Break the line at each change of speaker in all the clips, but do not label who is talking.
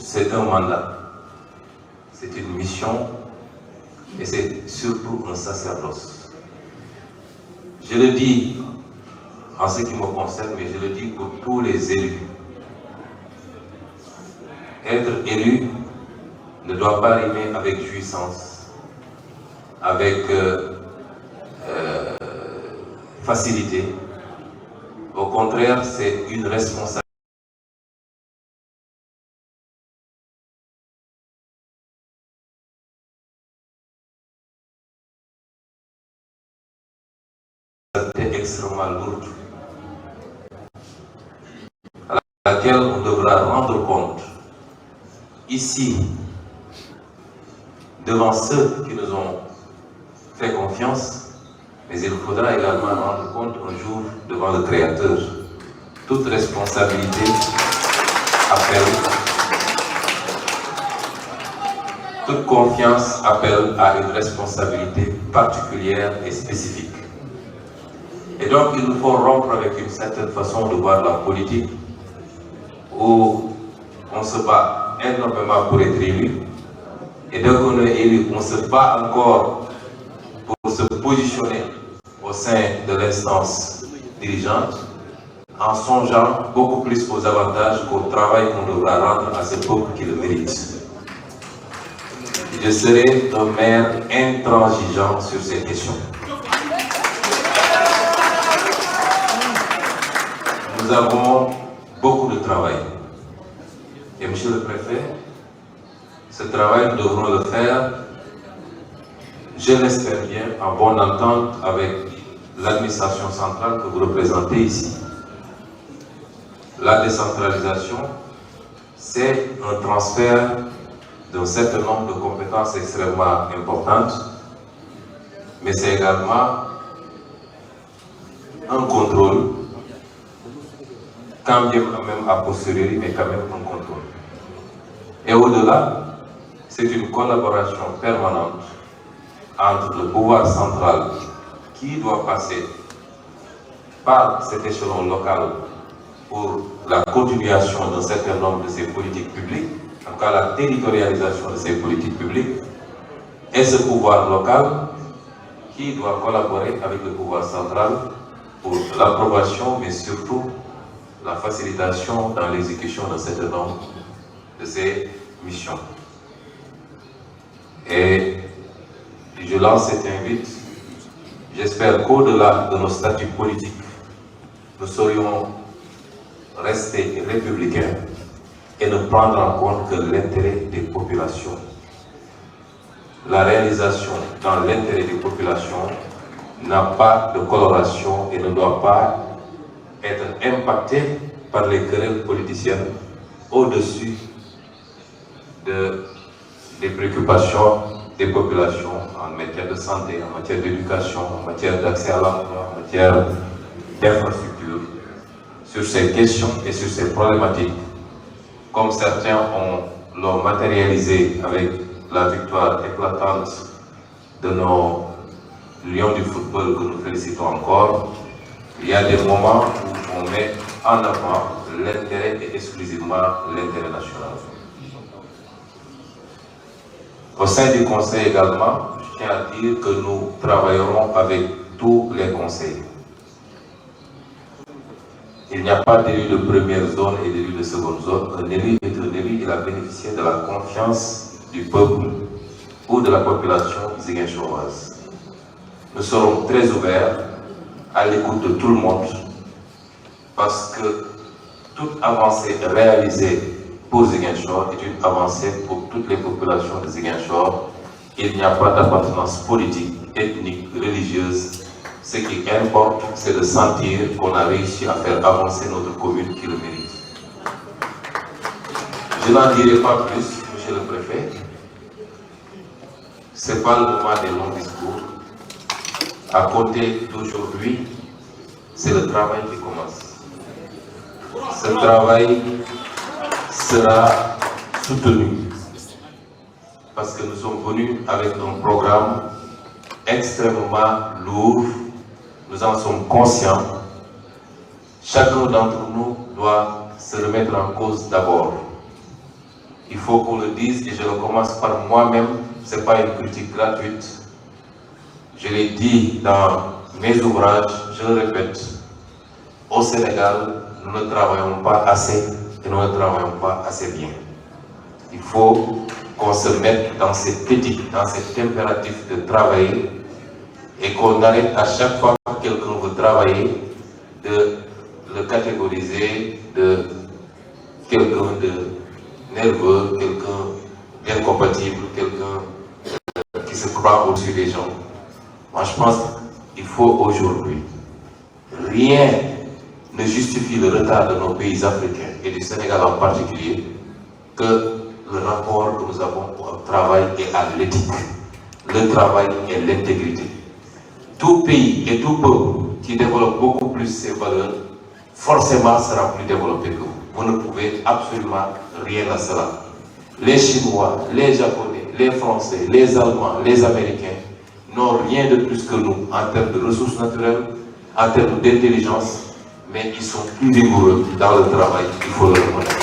c'est un mandat, c'est une mission et c'est surtout un sacerdoce. Je le dis en ce qui me concerne, mais je le dis pour tous les élus. Être élu ne doit pas rimer avec jouissance, avec facilité. Au contraire, c'est une responsabilité. Extrêmement lourde, à laquelle on devra rendre compte ici, devant ceux qui nous ont fait confiance, mais il faudra également rendre compte un jour devant le Créateur. Toute responsabilité appelle, toute confiance appelle à une responsabilité particulière et spécifique. Et donc, il nous faut rompre avec une certaine façon de voir la politique où on se bat énormément pour être élu. Et dès qu'on est élu, on se bat encore pour se positionner au sein de l'instance dirigeante en songeant beaucoup plus aux avantages qu'au travail qu'on devra rendre à ce peuple qui le mérite. Je serai un maire intransigeant sur ces questions. Nous avons beaucoup de travail. Et monsieur le préfet, ce travail, nous devrons le faire, je l'espère bien, en bonne entente avec l'administration centrale que vous représentez ici. La décentralisation, c'est un transfert d'un certain nombre de compétences extrêmement importantes, mais c'est également un contrôle, quand bien même a posteriori, mais quand même un contrôle. Et au-delà, c'est une collaboration permanente entre le pouvoir central qui doit passer par cet échelon local pour la continuation d'un certain nombre de ces politiques publiques, en tout cas la territorialisation de ces politiques publiques, et ce pouvoir local qui doit collaborer avec le pouvoir central pour l'approbation, mais surtout la facilitation dans l'exécution d'un certain nombre de ces missions. Et je lance cette invite. J'espère qu'au-delà de nos statuts politiques, nous saurions rester républicains et ne prendre en compte que l'intérêt des populations. La réalisation dans l'intérêt des populations n'a pas de coloration et ne doit pas être impactée par les querelles politiciennes au-dessus des préoccupations des populations en matière de santé, en matière d'éducation, en matière d'accès à l'emploi, en matière d'infrastructure. Sur ces questions et sur ces problématiques, comme certains l'ont matérialisé avec la victoire éclatante de nos lions du football que nous félicitons encore, il y a des moments où on met en avant l'intérêt et exclusivement l'intérêt national. Au sein du Conseil également, je tiens à dire que nous travaillerons avec tous les conseils. Il n'y a pas d'élu de première zone et d'élu de seconde zone. Un élu est un élu, il a bénéficié de la confiance du peuple ou de la population ziguinchoroise. Nous serons très ouverts à l'écoute de tout le monde parce que toute avancée réalisée pour Ziguinchor est une avancée pour toutes les populations de Ziguinchor. Il n'y a pas d'appartenance politique, ethnique, religieuse. Ce qui importe, c'est de sentir qu'on a réussi à faire avancer notre commune qui le mérite. Je n'en dirai pas plus, monsieur le préfet. Ce n'est pas le moment des longs discours. À compter d'aujourd'hui, c'est le travail qui commence. Ce travail sera soutenu parce que nous sommes venus avec un programme extrêmement lourd. Nous en sommes conscients. Chacun d'entre nous doit se remettre en cause d'abord. il faut qu'on le dise, et je le commence par moi-même, ce n'est pas une critique gratuite. Je l'ai dit dans mes ouvrages, je le répète, au Sénégal, nous ne travaillons pas assez et nous ne travaillons pas assez bien. Il faut qu'on se mette dans cette éthique, dans cet impératif de travailler et qu'on arrête à chaque fois que quelqu'un veut travailler de le catégoriser de quelqu'un de nerveux, quelqu'un d'incompatible, quelqu'un qui se croit au-dessus des gens. Moi, je pense qu'il faut aujourd'hui, rien ne justifie le retard de nos pays africains et du Sénégal en particulier que le rapport que nous avons au travail et à l'éthique. Le travail et l'intégrité. Tout pays et tout peuple qui développe beaucoup plus ses valeurs, forcément sera plus développé que vous. Vous ne pouvez absolument rien à cela. Les Chinois, les Japonais, les Français, les Allemands, les Américains n'ont rien de plus que nous en termes de ressources naturelles, en termes d'intelligence, mais ils sont plus rigoureux dans le travail, il faut le reconnaître.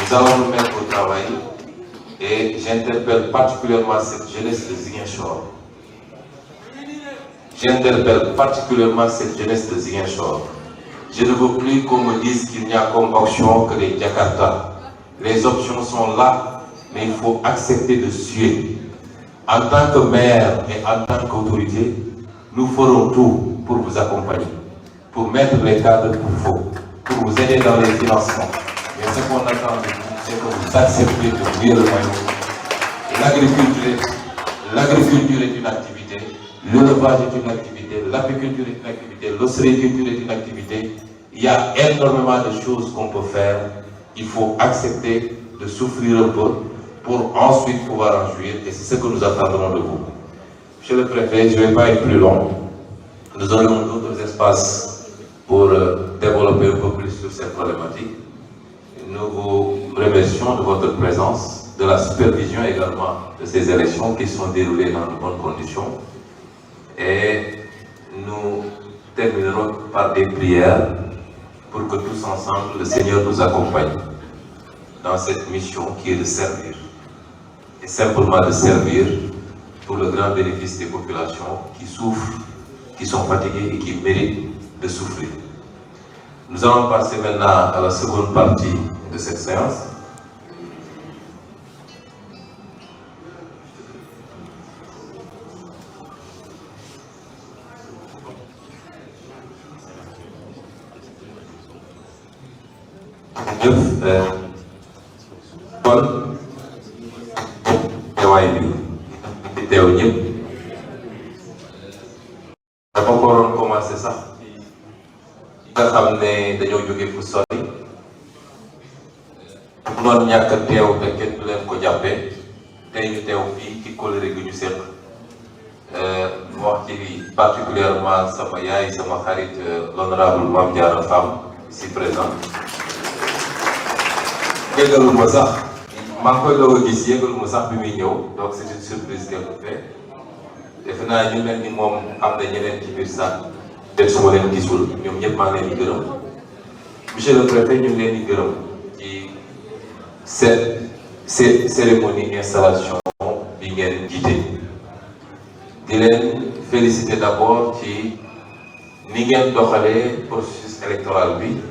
Nous allons nous mettre au travail et j'interpelle particulièrement cette jeunesse de Ziguinchor. J'interpelle particulièrement cette jeunesse de Ziguinchor. Je ne veux plus qu'on me dise qu'il n'y a comme option que les Jakarta. Les options sont là, mais il faut accepter de suer. En tant que maire et en tant qu'autorité, nous ferons tout pour vous accompagner, pour mettre les cadres qu'il faut, pour vous aider dans les financements. Mais ce qu'on attend de vous, c'est que vous acceptez de vivre le maillot. L'agriculture est une activité, l'élevage est une activité, l'apiculture est une activité, l'ostréiculture est une activité. Il y a énormément de choses qu'on peut faire. Il faut accepter de souffrir un peu pour ensuite pouvoir en jouir. Et c'est ce que nous attendrons de vous. Monsieur le préfet, je ne vais pas être plus long. Nous aurons d'autres espaces pour développer un peu plus sur cette problématique. Nous vous remercions de votre présence, de la supervision également de ces élections qui sont déroulées dans de bonnes conditions. Et nous terminerons par des prières pour que tous ensemble, le Seigneur nous accompagne dans cette mission qui est de servir. Et simplement de servir pour le grand bénéfice des populations qui souffrent, qui sont fatiguées et qui méritent de souffrir. Nous allons passer maintenant à la seconde partie de cette séance. kon teewaay bi di teew ñëpp dafa ko waroon commencé sax nga xam ne dañoo jóge fu sori noonu ñàkk a teew te kenn du leen ko jàppee tey ñu teew fii ci kóllëre gi ñu seq wax ci particulièrement sama yaay sama xarit l'honorable Mame Diarra Fam ici présent. yëgalul ma sax maa ngi koy doog a gis yëgalul ma sax bi muy ñëw donc c'est une surprise qu'elle me fait defe naa ñu mel ni moom am na ñeneen ci biir sax peut-être su ma leen gisul ñoom ñëpp maa ngi leen di gërëm monsieur le préfet ñu ngi leen di gërëm ci cette cérémonie installation bi ngeen jiite di leen féliciter d'abord ci ni ngeen doxalee processus électoral bi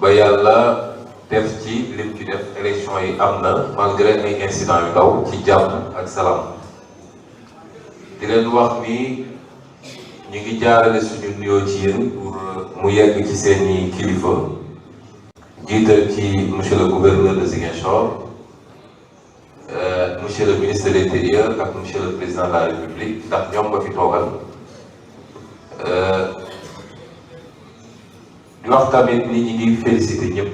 ba yàlla def ci lim ci def élection yi am na malgré ay incidents yu ndaw ci jàmm ak salaam di leen wax ni ñu ngi jaarale suñu nuyoo ci yéen pour mu yegg ci seeni kilifa jiital ci monsieur le gouverneur de Ziguinchor monsieur le ministre de l'Intérieur ak monsieur le président de la République ndax ñoom nga fi toogal di wax tamit ni ñi ngi féliciter ñëpp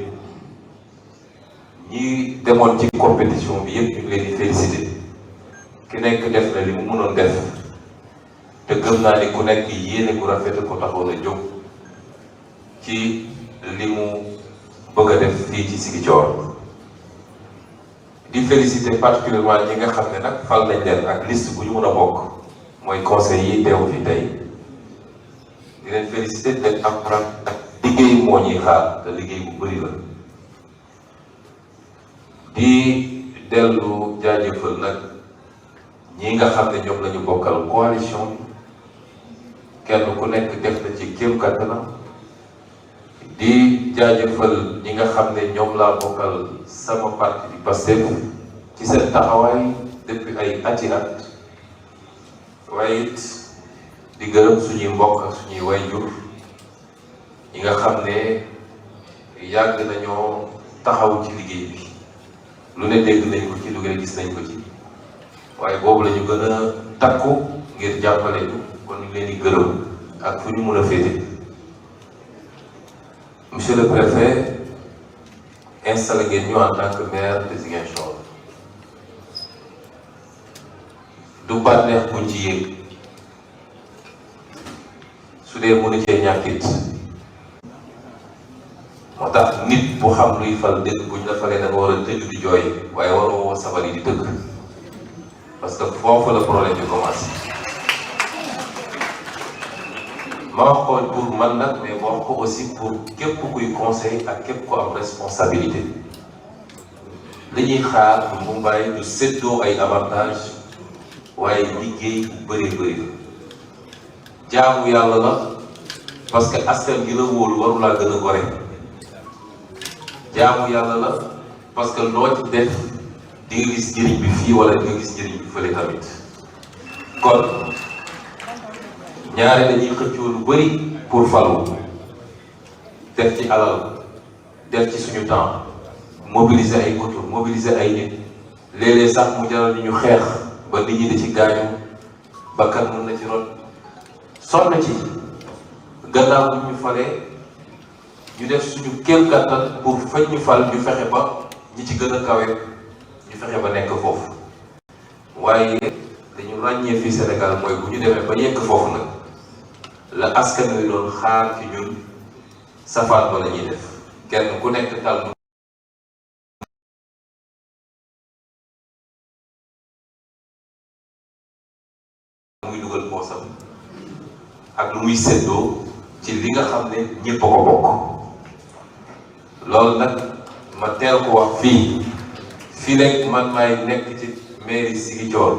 ñi demoon ci compétition bi yëpp ñu ngi leen di féliciter ki nekk def na li mu mënoon def te gëm naa ni ku nekk yéene ku rafet ko taxoon a jóg ci li mu bëgg a def fii ci Ziguinchor di féliciter particulièrement ñi nga xam ne nag fal nañ leen ak liste bu ñu mën a bokk mooy conseil yi teew fi tey di leen féliciter te am liggéey moo ñuy xaar te liggéey bu bëri la di dellu jaajëfal nag ñi nga xam ne ñoom la ñu bokkal coalition kenn ku nekk def na ci kéem kattanam di jaajëfal ñi nga xam ne ñoom laa bokkal sama parti di Pastef ci seen taxawaay depuis ay ati at waaye it di gërëm suñuy mbokk ak suñuy wayjur ñi nga xam ne yàgg nañoo taxaw ci liggéey bi lu ne dégg nañ ko ci lu ne gis nañ ko ci waaye boobu la ñu gën a takku ngir jàppale ñu kon ñu leen di gërëm ak fu ñu mën a féete. Monsieur le préfet installé ngeen ñu en tant que maire de Ziguinchor du bànneex buñ ci yéeg su dee mënu cee ñàkkit moo tax nit bu xam luy fal dëgg buñ la falee da nga war a tëju di jooy waaye waroo woo sabar yi di tëgg parce que foofu la problème bi commencé. ma wax ko pour man nag mais ma wax ko aussi pour képp kuy conseil ak képp ku am responsabilité li ñuy xaar bu Mumbai du séddoo ay avantage waaye liggéey bu bëree bëri la jaamu yàlla la parce que askan gi la wóolu waru laa gën a gore jaamu yàlla la parce que loo ci def di nga gis njëriñ bi fii wala di nga gis njëriñ bi fële tamit kon ñaare dañuy xëccoo lu bëri pour falu def ci alal def ci suñu temps mobiliser ay auto mobiliser ay nit léeg-léeg sax mu jaral ñu xeex ba nit ñi di ci gaañu bakkan mën na ci ron sonn ci gannaaw bu ñu falee ñu def suñu kéem kattan pour fañ ñu fal ñu fexe ba ñi ci gën a kawe ñu fexe ba nekk foofu waaye dañu ràññee fii Sénégal mooy bu ñu demee ba yegg foofu nag la askan wi doon xaar ci ñun safaan ba la ñuy def kenn ku nekk tal muy dugal poosam ak lu muy séddoo ci li nga xam ne ñëpp a ko bokk loolu nag ma teel ko wax fii rek man maay nekk ci mairie Ziguinchor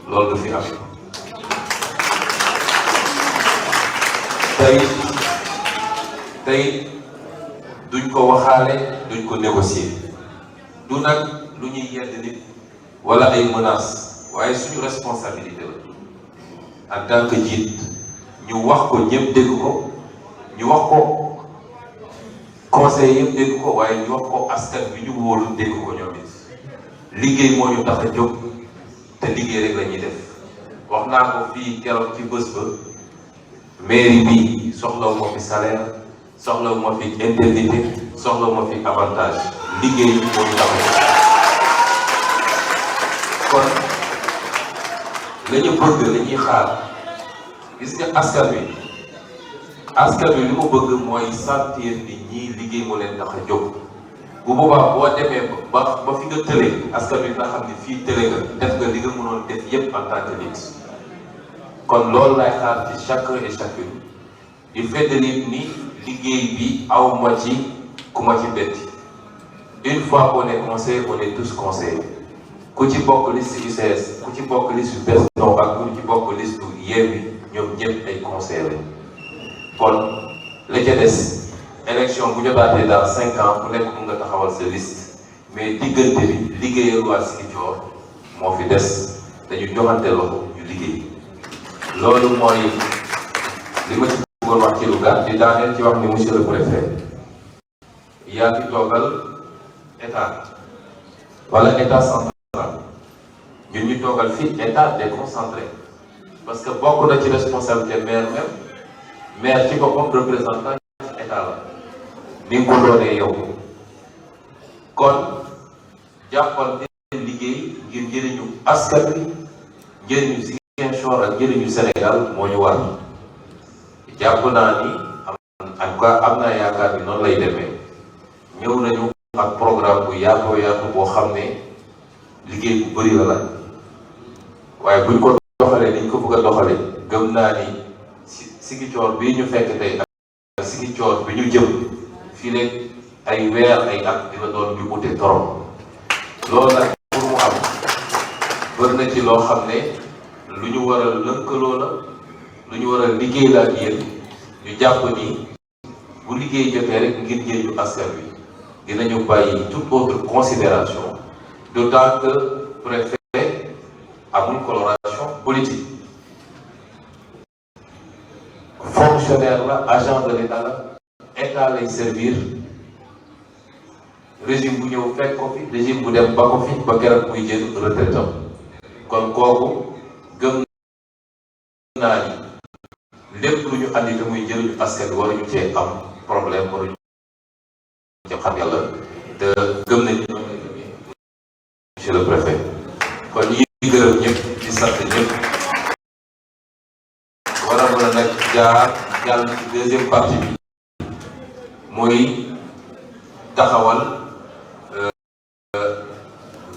loolu du fi am tey duñ ko waxaale duñ ko négocier du nag lu ñuy yedd nit wala ay menaces waaye suñu responsabilité la en tant que njiit ñu wax ko ñëpp dégg ko ñu wax ko conseil yëpp dégg ko waaye ñu wax ko askan bi ñu wóolu dégg ko ñoom it liggéey moo ñu tax a jóg te liggéey rek la ñuy def wax naa ko fii keroog ci bés ba mairie bi soxlawu ma fi salaire soxlawu ma fi indemnité soxlawu ma fi avantage liggéey moo ñu tax a jóg kon la ñu bëgg la ñuy xaar gis nga askan wi li mu bëgg mooy sentir ni ñii liggéey moo leen tax a jóg bu boobaa boo demee ba fi nga tëlee askan wi nga xam ne fii tëlee nga def nga li nga mënoon def yépp en tant que nit kon loolu lay xaar ci chacun et chacune di feddali ni liggéey bi aw ma ci ku ma ci betti une fois qu'on est conseillé on est tous conseillés ku ci bokk liste UCS ku ci bokk liste Benno ak ku ci bokk liste Yewwi ñoom ñëpp ay conseillers lañ kon la ca des élection bu jotaatee dans 5 ans ku nekk mun nga taxawal sa liste mais diggante bi liggéeyal waa Ziguinchor moo fi des dañu joxante loxo ñu liggéey loolu mooy li ma ci bëggoon wax ci lu gàtt di daaneel ci wax ni monsieur le préfet yaa fi toogal état wala état central ñun ñu toogal fii état déconcentré parce que bokk na ci responsabilité maire ci boppam représentant état la ni nga ko doonee yow kon jàppal ne liggéey ngir njëriñu askan wi njëriñu Ziguinchor ak njëriñu Sénégal moo ñu war jàpp naa ni en tout cas am naa yaakaar ni noonu lay demee ñëw nañu ak programme bu yaatoo yaatu boo xam ne liggéey bu bëri la laaj waaye buñ ko doxalee niñ ko bëgg a doxalee gëm naa ni Ziguinchor bii ñu fekk tey ak Ziguinchor bi ñu jëm fii léegi ay weer ay at dina doon ñu ute torop loolu nag pour mu am bëri na ci loo xam ne lu ñu war a lëkkaloo la lu ñu war a liggéey la ak yéen ñu jàpp ni bu liggéey jotee rek ngir njëriñu askan wi dinañu bàyyi toute autre considération d'autant que préfet amul coloration politique fonctionnaire la agent de l'état la état lay servir régime bu ñëw fekk ko fi régime bu dem ba ko fi ba keroog muy jël retraitam kon kooku gëm naa ni lépp lu ñu andi te muy jëriñu askan wi waruñu cee am problème waruñu ci xam yàlla te gëm nañu monsieur le préfet kon ñi gërëm ñëpp di sant ñëpp war a mën a nag jàll ci deuxième partie bi mooy taxawal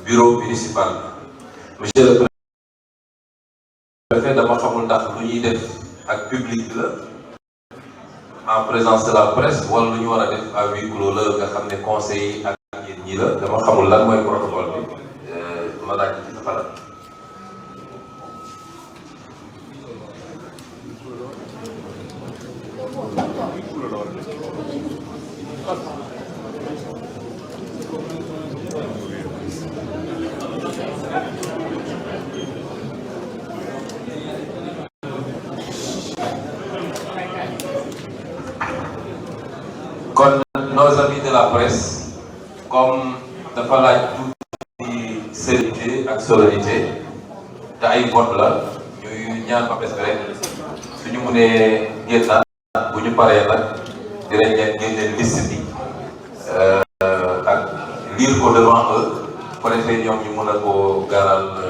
bureau municipal. Monsieur le préfet dama xamul ndax lu ñuy def ak public bi la en présence de la presse wala lu ñu war a def à huis clos la nga xam ne conseil yi ak yéen ñi la dama xamul lan mooy protocole bi ma laaj ci sa xalaat. Kon nos amis de la presse comme dafa laaj tuuti sérénité ak solennité te ay vote la ñuy ñaan ba bés rek suñu mënee génnaat bu ñu paree nag dinañ leen génne liste bi ak lire ko devant eux pour essayer ñoom ñu mën a koo gaaral